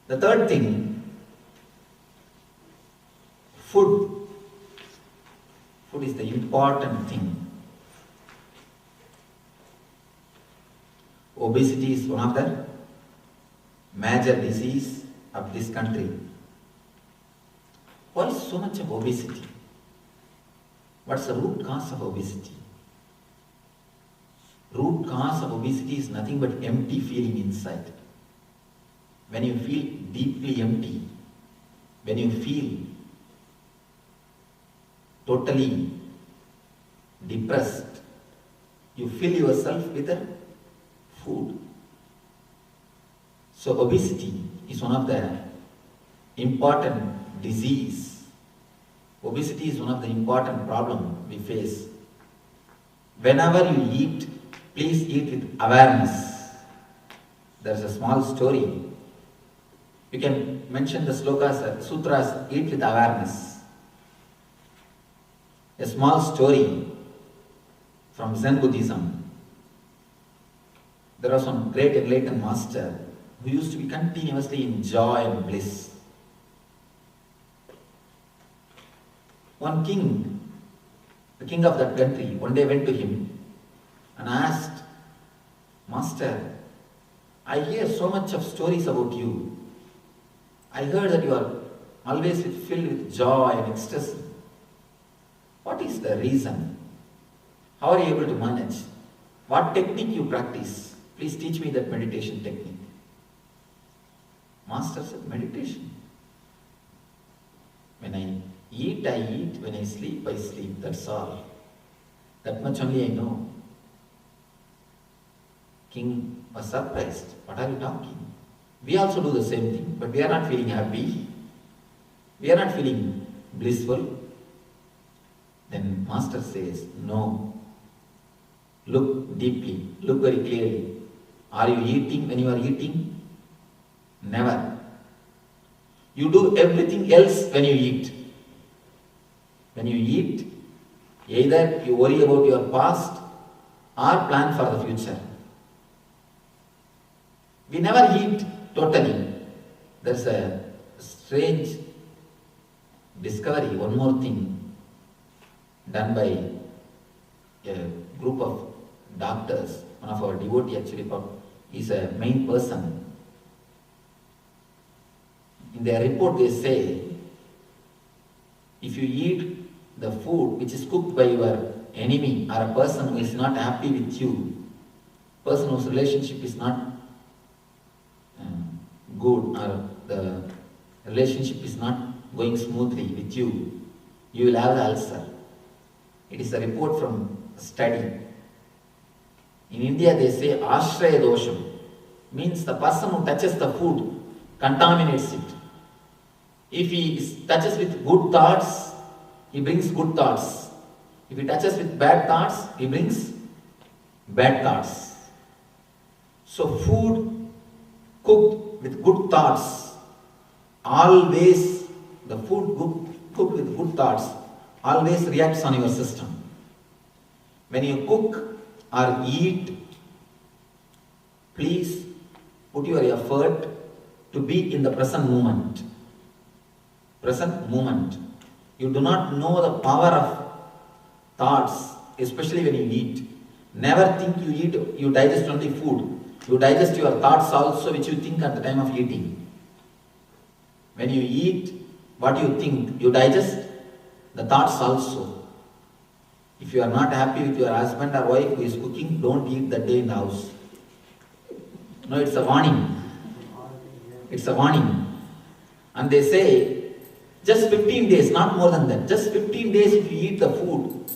The third thing, food. Food is the important thing. Obesity is one of the major disease of this country. Why so much of obesity? What's the root cause of obesity? Root cause of obesity is nothing but empty feeling inside. When you feel deeply empty, when you feel totally depressed, you fill yourself with food. So obesity is one of the important disease. Obesity is one of the important problem we face. Whenever you eat, please eat with awareness. There's a small story. You can mention the slokas, sutras, eat with awareness. A small story from Zen Buddhism. There was one great enlightened master who used to be continuously in joy and bliss. One king, the king of that country, one day went to him and asked, Master, I hear so much of stories about you. I heard that you are always filled with joy and ecstasy. What is the reason? How are you able to manage? What technique you practice? Please teach me that meditation technique. Master said, meditation. When I eat, I eat. When I sleep, I sleep. That's all. That much only I know. King was surprised. What are you talking? We also do the same thing, but we are not feeling happy. We are not feeling blissful. Then Master says, no. Look deeply. Look very clearly. Are you eating when you are eating? Never. You do everything else when you eat. When you eat, either you worry about your past or plan for the future. We never eat totally. There's a strange discovery, one more thing, done by a group of doctors. One of our devotees actually is a main person. In their report they say, if you eat the food which is cooked by your enemy or a person who is not happy with you, person whose relationship is not good or the relationship is not going smoothly with you, you will have the ulcer. It is a report from a study. In India they say ashraya dosham, means the person who touches the food contaminates it. If he touches with good thoughts, he brings good thoughts. If he touches with bad thoughts, he brings bad thoughts. So food cooked with good thoughts, always, the food cooked with good thoughts, always reacts on your system. When you cook or eat, please put your effort to be in the present moment. Present moment. You do not know the power of thoughts, especially when you eat. Never think you eat, you digest only food. You digest your thoughts also which you think at the time of eating. When you eat, what you think, you digest the thoughts also. If you are not happy with your husband or wife who is cooking, don't eat that day in the house. No, it's a warning. It's a warning. And they say, just 15 days, not more than that. Just 15 days if you eat the food,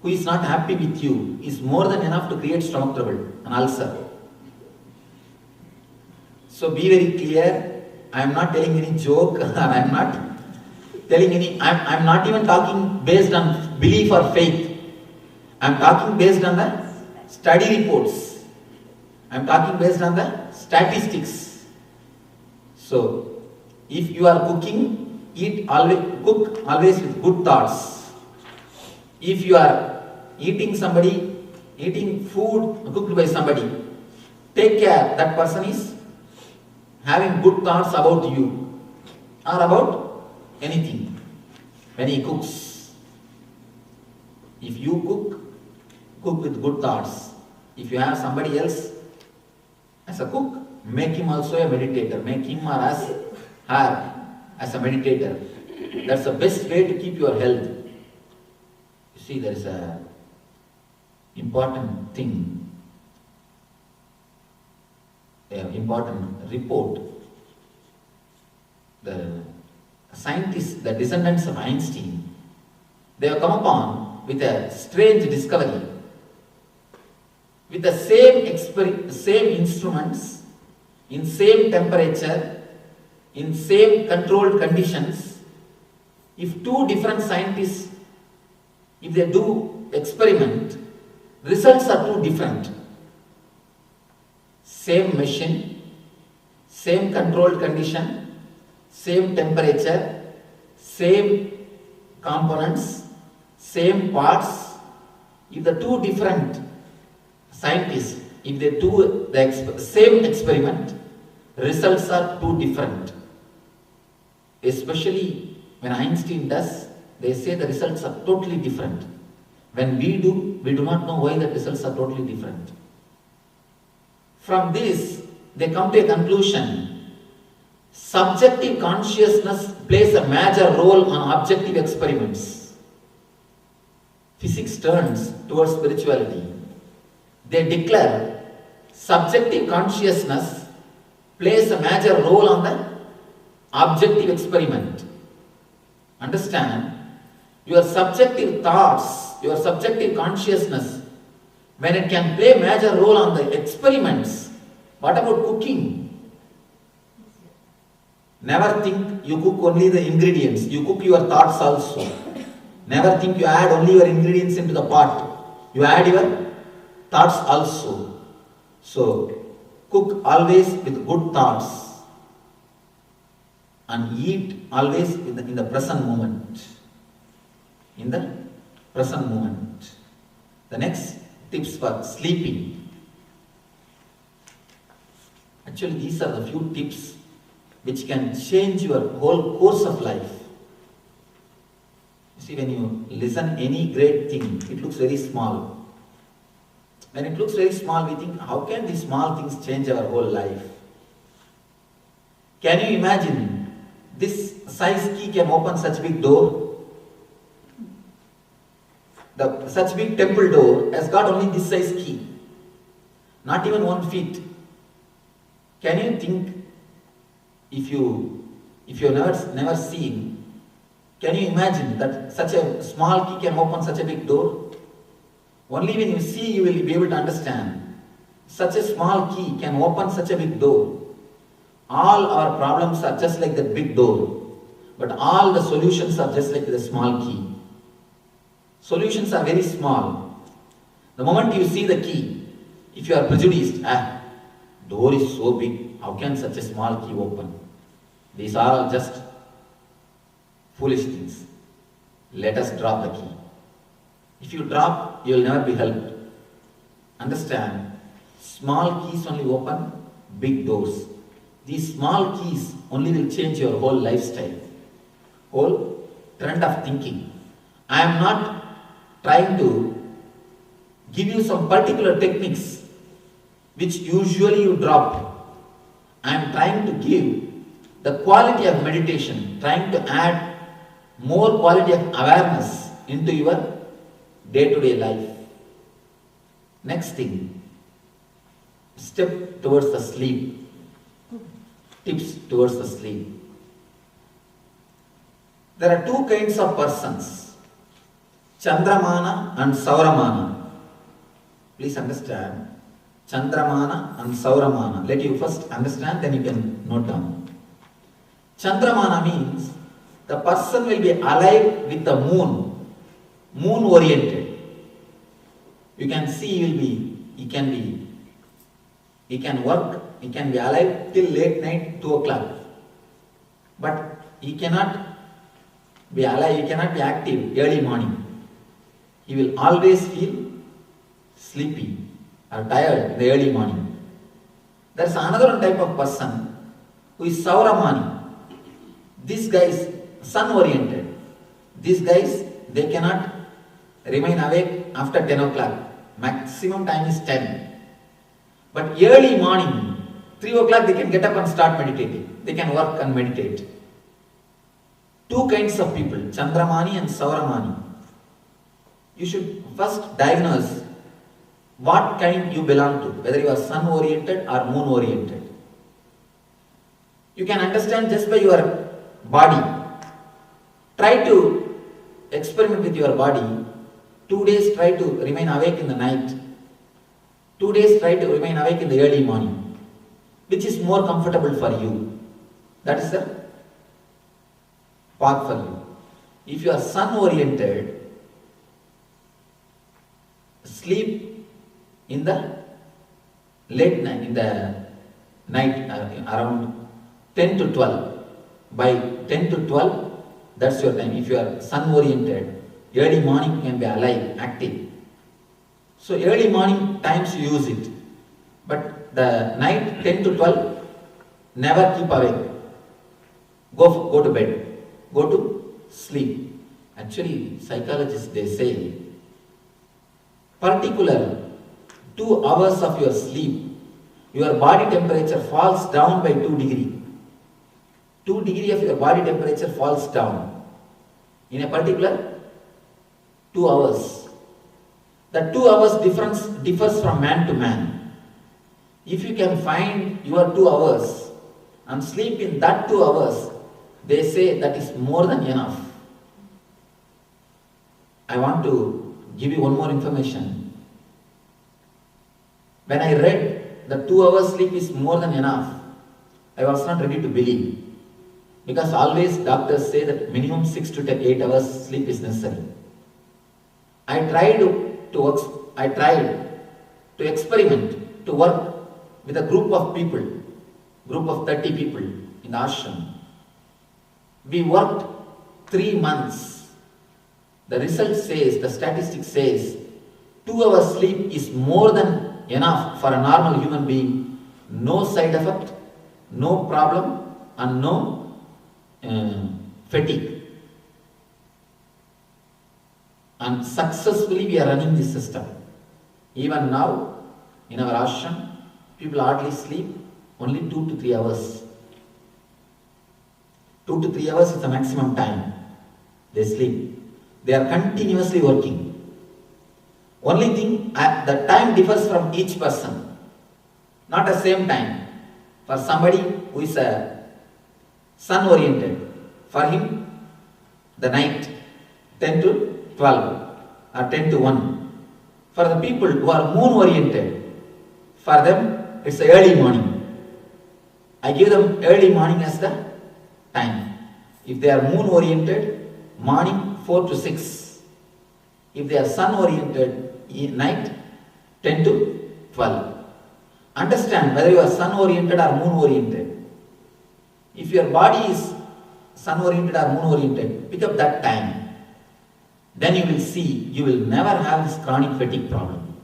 who is not happy with you, is more than enough to create stomach trouble, an ulcer. So be very clear. I am not telling any joke, or I am not telling any, I am not even talking based on belief or faith. I am talking based on the study reports. I am talking based on the statistics. So, if you are cooking, cook always with good thoughts. If you are eating food cooked by somebody, take care that person is having good thoughts about you or about anything. When he cooks, if you cook with good thoughts. If you have somebody else as a cook, make him also a meditator. Make him or her as a meditator. That's the best way to keep your health. You see, there is a important thing, an important report. The scientists, the descendants of Einstein, they have come upon with a strange discovery. With the same instruments, in same temperature, in same controlled conditions, if two different scientists, if they do experiment, results are too different. Same machine, same controlled condition, same temperature, same components, same parts. If the two different scientists, if they do the same experiment, results are too different. Especially when Einstein does, they say the results are totally different. When we do not know why the results are totally different. From this, they come to a conclusion. Subjective consciousness plays a major role on objective experiments. Physics turns towards spirituality. They declare subjective consciousness plays a major role on the objective experiment. Understand, your subjective thoughts, your subjective consciousness, when it can play a major role on the experiments, what about cooking? Never think you cook only the ingredients, you cook your thoughts also. Never think you add only your ingredients into the pot, you add your thoughts also. So, cook always with good thoughts and eat always in the present moment. In the present moment. The next tips for sleeping. Actually, these are the few tips which can change your whole course of life. You see, when you listen any great thing, it looks very small. When it looks very small, we think, how can these small things change our whole life? Can you imagine this size key can open such big door? Such big temple door has got only this size key, not even 1 feet. Can you think, if you have never seen, can you imagine that such a small key can open such a big door? Only when you see, you will be able to understand. Such a small key can open such a big door. All our problems are just like that big door, but all the solutions are just like the small key. Solutions are very small. The moment you see the key, if you are prejudiced, door is so big, how can such a small key open? These are all just foolish things. Let us drop the key. If you drop, you will never be helped. Understand, small keys only open big doors. These small keys only will change your whole lifestyle, whole trend of thinking. I am not trying to give you some particular techniques which usually you drop. I am trying to give the quality of meditation, trying to add more quality of awareness into your day-to-day life. Next thing, step towards the sleep. Tips towards the sleep. There are two kinds of persons, Chandramana and Sauramana. Please understand, Chandramana and Sauramana. Let you first understand, then you can note down. Chandramana means the person will be alive with the moon, moon oriented. You can see he can work, he can be alive till late night, 2 o'clock. But he cannot be alive, he cannot be active early morning. He will always feel sleepy or tired in the early morning. There is another type of person who is Sauramani. These guys, sun-oriented. These guys, they cannot remain awake after 10 o'clock. Maximum time is 10. But early morning, 3 o'clock, they can get up and start meditating. They can work and meditate. Two kinds of people, Chandramani and Sauramani. You should first diagnose what kind you belong to, whether you are sun-oriented or moon-oriented. You can understand just by your body. Try to experiment with your body. 2 days try to remain awake in the night. 2 days try to remain awake in the early morning. Which is more comfortable for you? That is the path for you. If you are sun-oriented, sleep in the late night, in the night around 10 to 12. By 10 to 12, that's your time. If you are sun-oriented, early morning you can be alive, active. So early morning times you use it. But the night 10 to 12, never keep awake. Go to bed. Go to sleep. Actually, psychologists, they say, particular 2 hours of your sleep, your body temperature falls down by 2 degrees. 2 degrees of your body temperature falls down in a particular 2 hours. The 2 hours difference differs from man to man. If you can find your 2 hours and sleep in that 2 hours, they say that is more than enough. I want to give you one more information. When I read that 2 hours sleep is more than enough, I was not ready to believe. Because always doctors say that minimum 6 to 8 hours sleep is necessary. I tried to experiment, to work with a group of people, group of 30 people in the ashram. We worked 3 months. The result says, the statistic says, 2 hours sleep is more than enough for a normal human being. No side effect, no problem, and no fatigue. And successfully we are running this system. Even now, in our ashram, people hardly sleep, only 2 to 3 hours. 2 to 3 hours is the maximum time they sleep. They are continuously working. Only thing, the time differs from each person. Not the same time. For somebody who is a sun-oriented, for him, the night, 10 to 12 or 10 to 1. For the people who are moon-oriented, for them, it's the early morning. I give them early morning as the time. If they are moon-oriented, morning 4 to 6. If they are sun-oriented, night 10 to 12. Understand whether you are sun-oriented or moon-oriented. If your body is sun-oriented or moon-oriented, pick up that time. Then you will see, you will never have this chronic fatigue problem.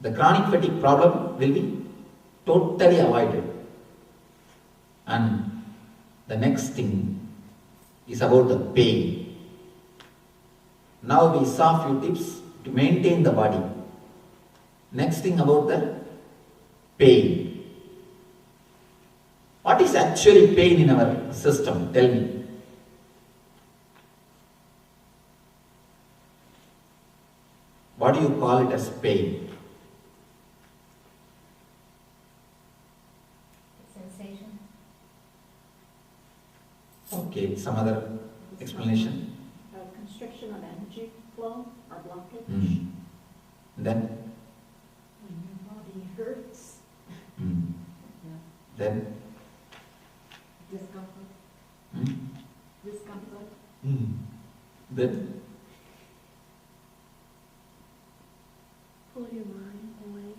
The chronic fatigue problem will be totally avoided. And the next thing is about the pain. Now we saw few tips to maintain the body. Next thing about the pain. What is actually pain in our system? Tell me. What do you call it as pain? Sensation. Okay, some other explanation? Constriction of energy flow or blockage. Then? When your body hurts. Yeah. Then? Discomfort. Discomfort. Then? Pull your mind away.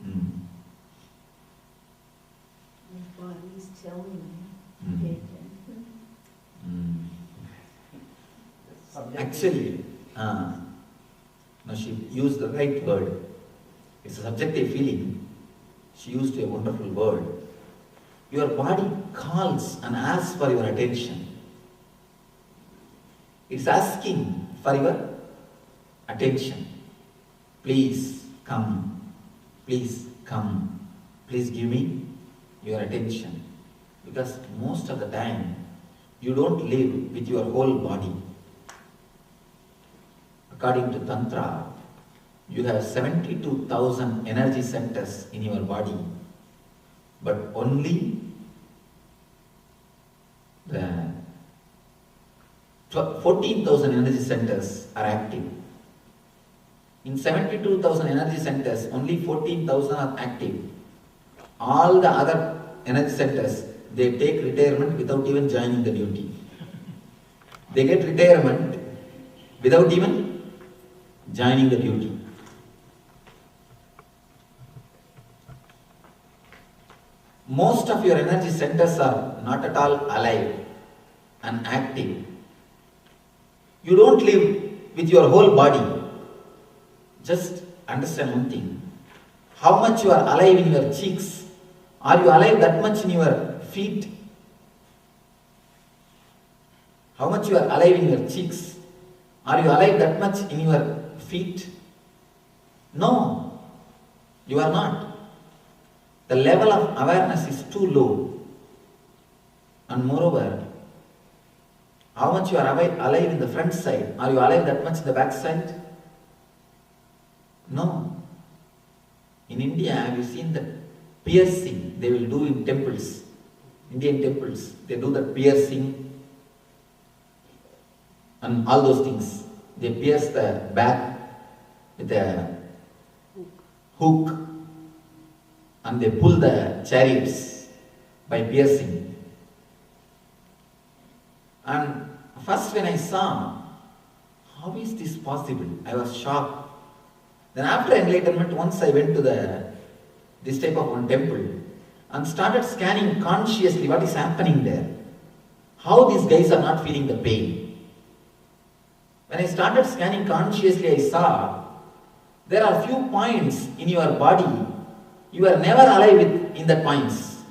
Your body's telling you. Pay attention. Actually, no, she used the right word. It's a subjective feeling. She used a wonderful word. your body calls and asks for your attention. It's asking for your attention. Please come. Please come. Please give me your attention. Because most of the time, you don't live with your whole body. According to Tantra, you have 72,000 energy centers in your body, but only the 14,000 energy centers are active. In 72,000 energy centers, only 14,000 are active. All the other energy centers, they take retirement without even joining the duty. They get retirement without even joining the duty. Most of your energy centers are not at all alive and active. You don't live with your whole body. Just understand one thing. How much you are alive in your cheeks? Are you alive that much in your feet? How much you are alive in your cheeks? Are you alive that much in your feet? No, you are not. The level of awareness is too low. And moreover, how much you are alive in the front side? Are you alive that much in the back side? No. In India, have you seen the piercing they will do in temples? Indian temples, they do the piercing and all those things. They pierce the back with a hook and they pull the chariots by piercing. And first when I saw, how is this possible? I was shocked. Then after enlightenment, once I went to this type of one temple and started scanning consciously what is happening there. How these guys are not feeling the pain. When I started scanning consciously, I saw there are few points in your body you are never alive in that points.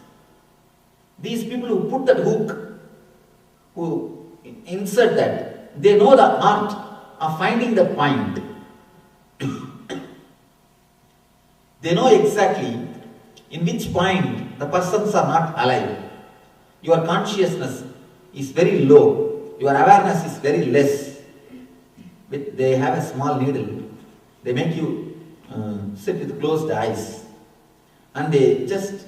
These people who put that hook, who insert that, they know the art of finding the point. They know exactly in which point the persons are not alive. Your consciousness is very low. Your awareness is very less. They have a small needle. They make you sit with closed eyes. And they just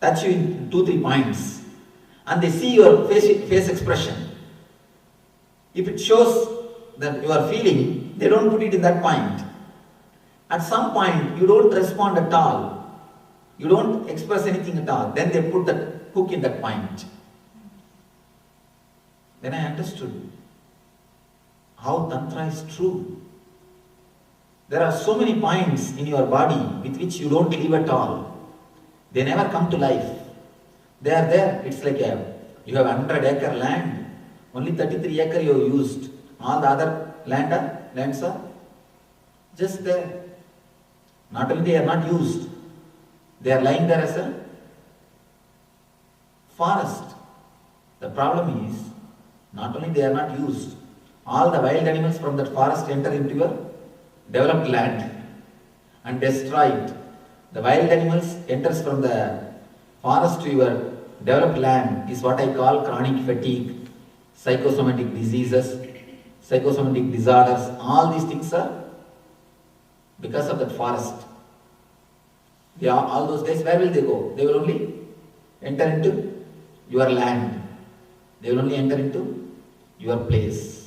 touch you in 2-3 points. And they see your face expression. If it shows that you are feeling, they don't put it in that point. At some point, you don't respond at all. You don't express anything at all. Then they put that hook in that point. Then I understood how Tantra is true. There are so many points in your body with which you don't live at all. They never come to life. They are there. It's like you have 100-acre land. Only 33 acres you have used. All the other lands are just there. Not only they are not used, they are lying there as a forest. The problem is, not only they are not used, all the wild animals from that forest enter into your developed land and destroy it. The wild animals enters from the forest to your developed land is what I call chronic fatigue, psychosomatic diseases, psychosomatic disorders. All these things are because of that forest. All those guys, where will they go? They will only enter into your land. They will only enter into your place.